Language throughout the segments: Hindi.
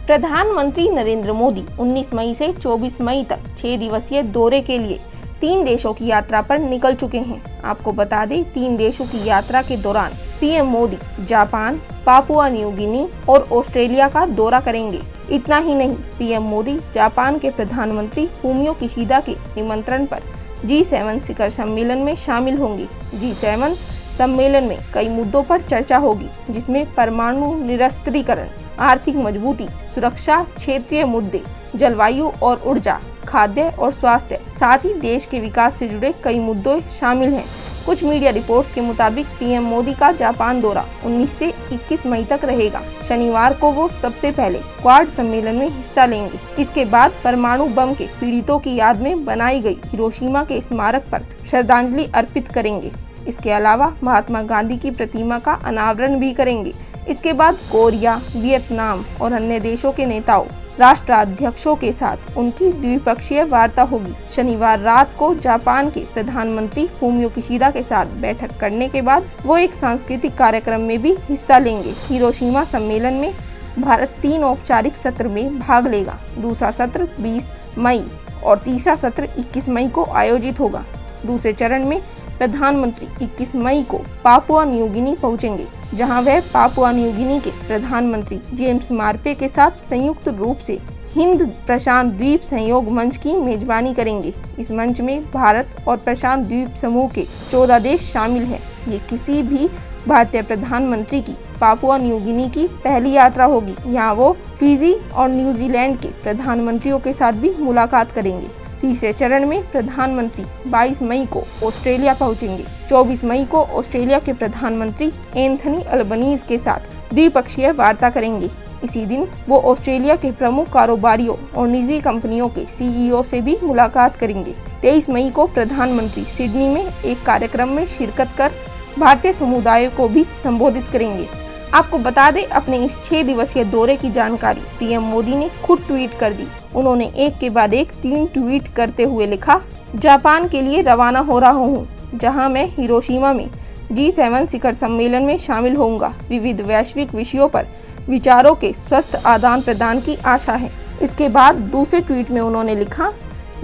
प्रधानमंत्री नरेंद्र मोदी 19 मई से 24 मई तक 6 दिवसीय दौरे के लिए 3 देशों की यात्रा पर निकल चुके हैं। आपको बता दें, 3 देशों की यात्रा के दौरान PM Modi Japan, Papua New Guinea और ऑस्ट्रेलिया का दौरा करेंगे। इतना ही नहीं, पीएम मोदी जापान के प्रधानमंत्री फूमियो किशिदा के निमंत्रण पर G7 शिखर सम्मेलन में शामिल होंगे। G7 सम्मेलन में कई मुद्दों पर चर्चा होगी, जिसमें परमाणु निरस्त्रीकरण, आर्थिक मजबूती, सुरक्षा, क्षेत्रीय मुद्दे, जलवायु और ऊर्जा, खाद्य और स्वास्थ्य, साथ ही देश के विकास से जुड़े कई मुद्दे शामिल हैं। कुछ मीडिया रिपोर्ट्स के मुताबिक पीएम मोदी का जापान दौरा 19 से 21 मई तक रहेगा। शनिवार को वो सबसे पहले क्वाड सम्मेलन में हिस्सा लेंगे। इसके बाद परमाणु बम के पीड़ितों की याद में बनाई गई हिरोशिमा के स्मारक पर श्रद्धांजलि अर्पित करेंगे। इसके अलावा महात्मा गांधी की प्रतिमा का अनावरण भी करेंगे। इसके बाद कोरिया, वियतनाम और अन्य देशों के नेताओं, राष्ट्राध्यक्षों के साथ उनकी द्विपक्षीय वार्ता होगी। शनिवार रात को जापान के प्रधानमंत्री फूमियो किशिदा के साथ बैठक करने के बाद वो एक सांस्कृतिक कार्यक्रम में भी हिस्सा लेंगे। हिरोशिमा सम्मेलन में भारत 3 औपचारिक सत्र में भाग लेगा। दूसरा सत्र 20 मई और तीसरा सत्र 21 मई को आयोजित होगा। दूसरे चरण में प्रधानमंत्री 21 मई को पापुआ न्यू गिनी पहुंचेंगे, जहां वह पापुआ न्यू गिनी के प्रधानमंत्री जेम्स मार्पे के साथ संयुक्त रूप से हिंद प्रशांत द्वीप सहयोग मंच की मेजबानी करेंगे। इस मंच में भारत और प्रशांत द्वीप समूह के 14 देश शामिल हैं। ये किसी भी भारतीय प्रधानमंत्री की पापुआ न्यू गिनी की पहली यात्रा होगी। यहाँ वो फिजी और न्यूजीलैंड के प्रधानमंत्रियों के साथ भी मुलाकात करेंगे। तीसरे चरण में प्रधानमंत्री 22 मई को ऑस्ट्रेलिया पहुंचेंगे। 24 मई को ऑस्ट्रेलिया के प्रधानमंत्री एंथनी अल्बनीज के साथ द्विपक्षीय वार्ता करेंगे। इसी दिन वो ऑस्ट्रेलिया के प्रमुख कारोबारियों और निजी कंपनियों के सीईओ से भी मुलाकात करेंगे। 23 मई को प्रधानमंत्री सिडनी में एक कार्यक्रम में शिरकत कर भारतीय समुदाय को भी संबोधित करेंगे। आपको बता दें, अपने इस 6 दिवसीय दौरे की जानकारी पीएम मोदी ने खुद ट्वीट कर दी। उन्होंने एक के बाद एक 3 ट्वीट करते हुए लिखा, जापान के लिए रवाना हो रहा हूँ, जहाँ मैं हिरोशिमा में G7 शिखर सम्मेलन में शामिल होऊंगा। विविध वैश्विक विषयों पर विचारों के स्वस्थ आदान प्रदान की आशा है। इसके बाद दूसरे ट्वीट में उन्होंने लिखा,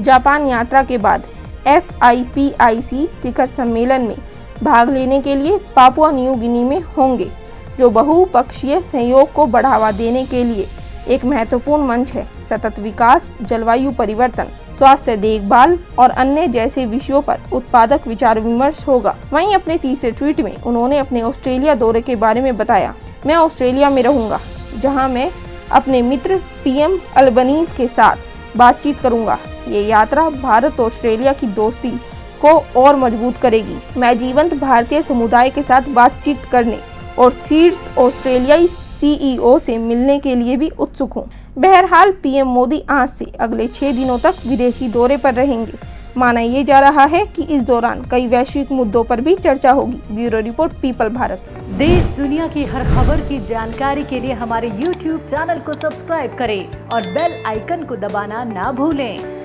जापान यात्रा के बाद FIPIC शिखर सम्मेलन में भाग लेने के लिए पापुआ न्यू गिनी में होंगे, जो बहुपक्षीय सहयोग को बढ़ावा देने के लिए एक महत्वपूर्ण मंच है। सतत विकास, जलवायु परिवर्तन, स्वास्थ्य देखभाल और अन्य जैसे विषयों पर उत्पादक विचार विमर्श होगा। वहीं अपने तीसरे ट्वीट में उन्होंने अपने ऑस्ट्रेलिया दौरे के बारे में बताया, मैं ऑस्ट्रेलिया में रहूंगा, जहां मैं अपने मित्र पीएम अल्बनीज के साथ बातचीत करूंगा। ये यात्रा भारत और ऑस्ट्रेलिया की दोस्ती को और मजबूत करेगी। मैं जीवंत भारतीय समुदाय के साथ बातचीत करने और शीर्ष ऑस्ट्रेलियाई सीईओ से मिलने के लिए भी उत्सुक हूँ। बहरहाल पीएम मोदी आज से अगले 6 दिनों तक विदेशी दौरे पर रहेंगे। माना ये जा रहा है कि इस दौरान कई वैश्विक मुद्दों पर भी चर्चा होगी। Bureau report, people Bharat. देश दुनिया की हर खबर की जानकारी के लिए हमारे YouTube चैनल को सब्सक्राइब करें और बेल आइकन को दबाना ना भूलें।